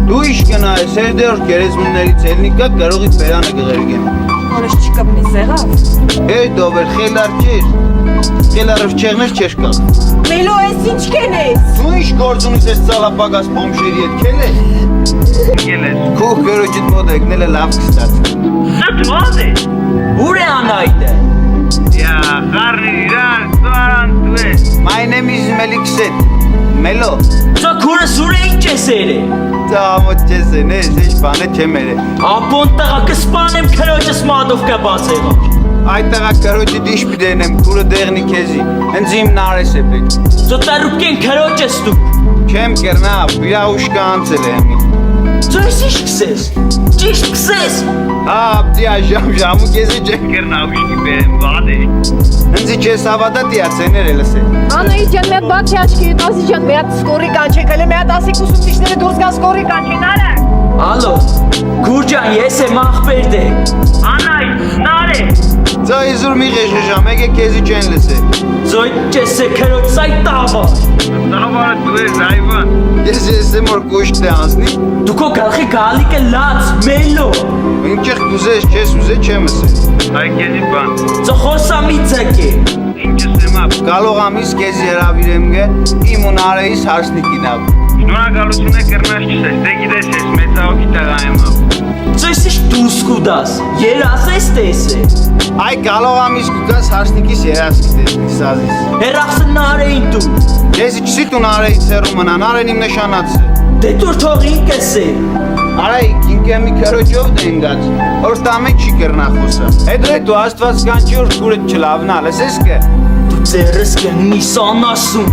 Դու իշ գնայես, հերդերոր գերեզմուններից էլնիկա կարողի բերանը գղերգեմ։ Որոշ չկպնի զեղավ։ Դով էր խելար չեր, խելարով չեղներ չեր կալ։ Մելո ես ինչ կենես։ Դու իշ գործունից ես ծալապագաս պոմշերի ետ կել ես։ Քուղ կերոջիտ մոդ եկնել է լավ կստաց։ Նա դուազ է։ Ուր է անայդը։ Յա, խարնի իրան, սվարան դու ես։ My name is Melikset, Melo։ Սա քուրս ուր է ինչ ես էրե։ Դա ամոտ չես են ես, էշ բանը չեմ էր է։ Ապոն տղա կսպանեմ քրոջս մադով կբասեղա։ Այդ տղա կրոջի դիշ պիդենեմ, կուրը դեղնի կեզի, հենց իմ նարես է պետ։ Զոտարուկեն քրոջս դու։ Չեմ կերնա, վիրա ուշկա անցել է հեմի։ Ձոյս իշ կսես, ճիշտ կսես։ Բդիա ժամու կեզի չեմ։ Կերնա ուշկի բերեմ, վադ է։ Հնձի չես հավատա տիա ծեներ էլ է։ Անայի ջան, մի հատ բաց աչքի, տասի ջան, մի հատ սկորի կանչեք, հələ մի հատ ասիկ ուսուցիչները դուրս գան սկորի կանչին, արա։ Ալո, Գուրջան, ես եմ աղբերդ է։ Անայ, նար է։ Ձա իզուր մի ղեշժամ, եկե կեզի չեն լսե։ Ձոյ չես է քրոջ սայ տավար։ Տավարը դու ես այվան։ Ես եմ որ կուշտ է անցնի։ Դու քո գլխի գալիք է լաց, մելո։ Ինքեղ կուզես, չես ուզե չեմ ասե։ Այ կեզի բան։ Ծխոսամի ձակ է։ Ինչս եմ ապ։ Կարող ամիս կեզի հրավիրեմ գե, իմ ու նարեիս հարսնիկին ավ։ Շնորհակալություն է կրնաշ չսես, դե գիտես ես մեծահոգի տղա եմ ապ։ Ձոյս իշ դուս կուդաս, երասես տես է։ Այ կարող ամիս կուկաս հարսնիկիս երասկի տեսնի սազիս։ Հերախսը նարեին դու։ Ես իչսի տու նարեից հեռու մնա, նարեն իմ նշանաց է։ Դե դուր թող ինքս է։ Արայք, ինքեմի կրոջով դենգաց, որ տամե չի կրնա խոսա։ Հետո դու աստված կանչի որ կուրդ չլավնալ, ես կե։ Դու ձերս կնիս անասում։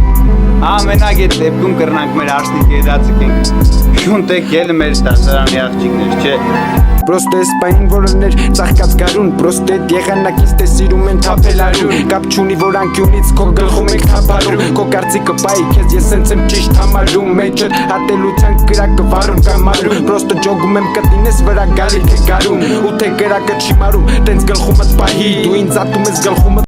Ամենակ էդ դեպքում կրնանք մեր հարսնիկի հետացիկ ենք։ Շունտեք ելը մեր ստասարանի աղջիկներ, չէ։ Պրոստե սպային որոներ ծաղկած գարուն Պրոստե եղանակից թե սիրում են թապելարուն Կապ չունի որ անկյունից քո գլխում ենք թապարում Քո կարծիքը պայի քեզ ես սենց եմ ճիշտ համարում Մեջը հատելության կրակը վարում կամարում Պրոստը ջոգում եմ կտինես վրա գալիք է գարուն Ու թե կրակը չի մարում տենց գլխումդ պահի Դու ինձ ատում ես գլխումդ